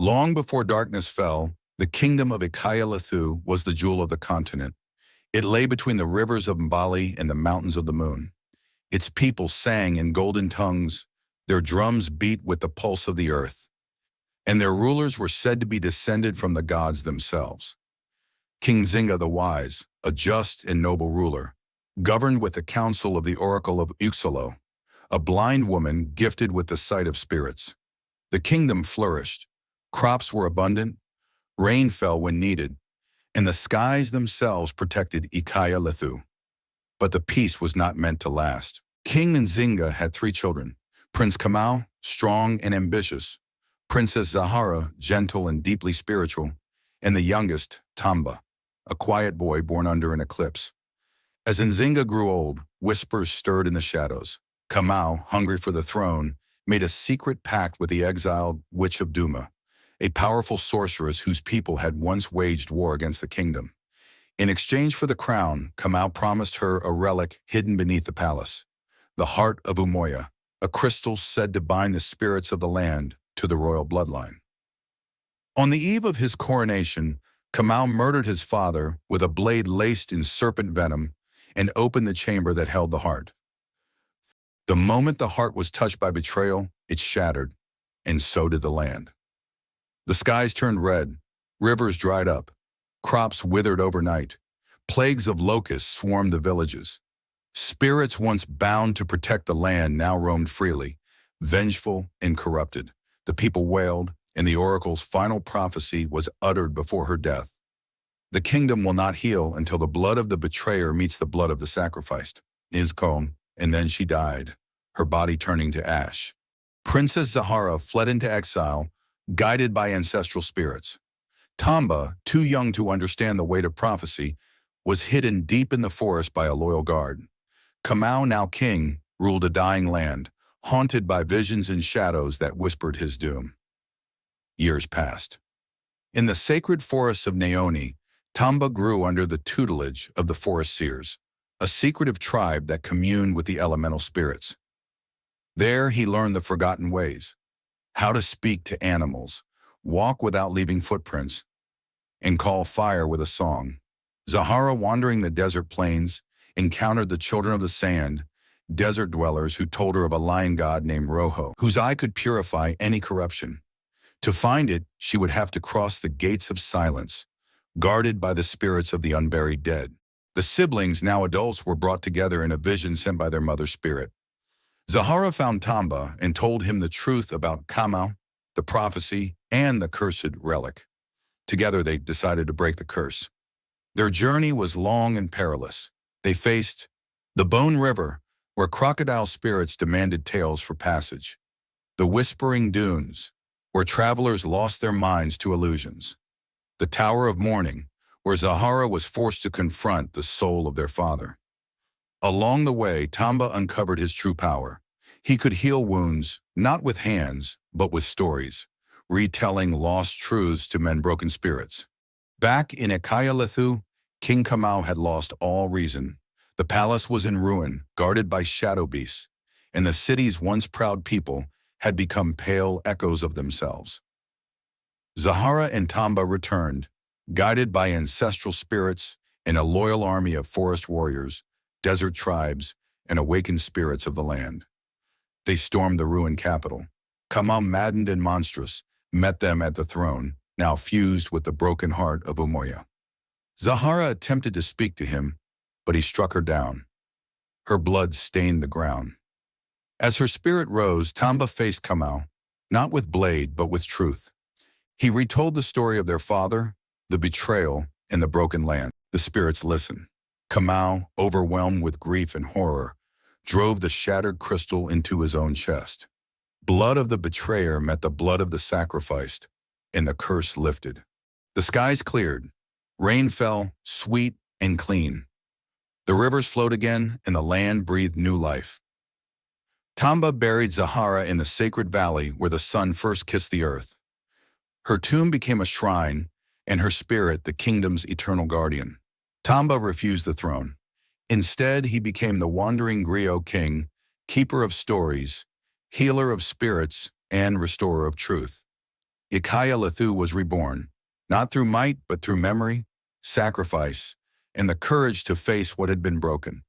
Long before darkness fell, the kingdom of Ikayalathu was the jewel of the continent. It lay between the rivers of Mbali and the mountains of the moon. Its people sang in golden tongues, their drums beat with the pulse of the earth, and their rulers were said to be descended from the gods themselves. King Zinga the Wise, a just and noble ruler, governed with the counsel of the oracle of Uxalo, a blind woman gifted with the sight of spirits. The kingdom flourished. Crops were abundant, rain fell when needed, and the skies themselves protected Ikayalathu. But the peace was not meant to last. King Nzinga had 3 children: Prince Kamau, strong and ambitious; Princess Zahara, gentle and deeply spiritual; and the youngest, Tamba, a quiet boy born under an eclipse. As Nzinga grew old, whispers stirred in the shadows. Kamau, hungry for the throne, made a secret pact with the exiled Witch of Duma, a powerful sorceress whose people had once waged war against the kingdom. In exchange for the crown, Kamau promised her a relic hidden beneath the palace, the heart of Umoya, a crystal said to bind the spirits of the land to the royal bloodline. On the eve of his coronation, Kamau murdered his father with a blade laced in serpent venom and opened the chamber that held the heart. The moment the heart was touched by betrayal, it shattered, and so did the land. The skies turned red, rivers dried up, crops withered overnight, plagues of locusts swarmed the villages. Spirits once bound to protect the land now roamed freely, vengeful and corrupted. The people wailed, and the oracle's final prophecy was uttered before her death. The kingdom will not heal until the blood of the betrayer meets the blood of the sacrificed. Nizkom, and then she died, her body turning to ash. Princess Zahara fled into exile, guided by ancestral spirits. Tamba, too young to understand the weight of prophecy, was hidden deep in the forest by a loyal guard. Kamau, now king, ruled a dying land, haunted by visions and shadows that whispered his doom. Years passed. In the sacred forests of Naoni, Tamba grew under the tutelage of the forest seers, a secretive tribe that communed with the elemental spirits. There he learned the forgotten ways, how to speak to animals, walk without leaving footprints, and call fire with a song. Zahara, wandering the desert plains, encountered the children of the sand, desert dwellers who told her of a lion god named Roho, whose eye could purify any corruption. To find it, she would have to cross the gates of silence, guarded by the spirits of the unburied dead. The siblings, now adults, were brought together in a vision sent by their mother's spirit. Zahara found Tamba and told him the truth about Kamau, the prophecy, and the cursed relic. Together they decided to break the curse. Their journey was long and perilous. They faced the Bone River, where crocodile spirits demanded tales for passage; the Whispering Dunes, where travelers lost their minds to illusions; the Tower of Mourning, where Zahara was forced to confront the soul of their father. Along the way, Tamba uncovered his true power. He could heal wounds, not with hands, but with stories, retelling lost truths to men-broken spirits. Back in Ikayalathu, King Kamau had lost all reason. The palace was in ruin, guarded by shadow beasts, and the city's once proud people had become pale echoes of themselves. Zahara and Tamba returned, guided by ancestral spirits and a loyal army of forest warriors, desert tribes, and awakened spirits of the land. They stormed the ruined capital. Kamau, maddened and monstrous, met them at the throne, now fused with the broken heart of Umoya. Zahara attempted to speak to him, but he struck her down. Her blood stained the ground. As her spirit rose, Tamba faced Kamau, not with blade, but with truth. He retold the story of their father, the betrayal, and the broken land. The spirits listened. Kamau, overwhelmed with grief and horror, drove the shattered crystal into his own chest. Blood of the betrayer met the blood of the sacrificed, and the curse lifted. The skies cleared. Rain fell, sweet and clean. The rivers flowed again, and the land breathed new life. Tamba buried Zahara in the sacred valley where the sun first kissed the earth. Her tomb became a shrine, and her spirit the kingdom's eternal guardian. Tamba refused the throne. Instead, he became the wandering griot king, keeper of stories, healer of spirits, and restorer of truth. Ikayalathu was reborn, not through might but through memory, sacrifice, and the courage to face what had been broken.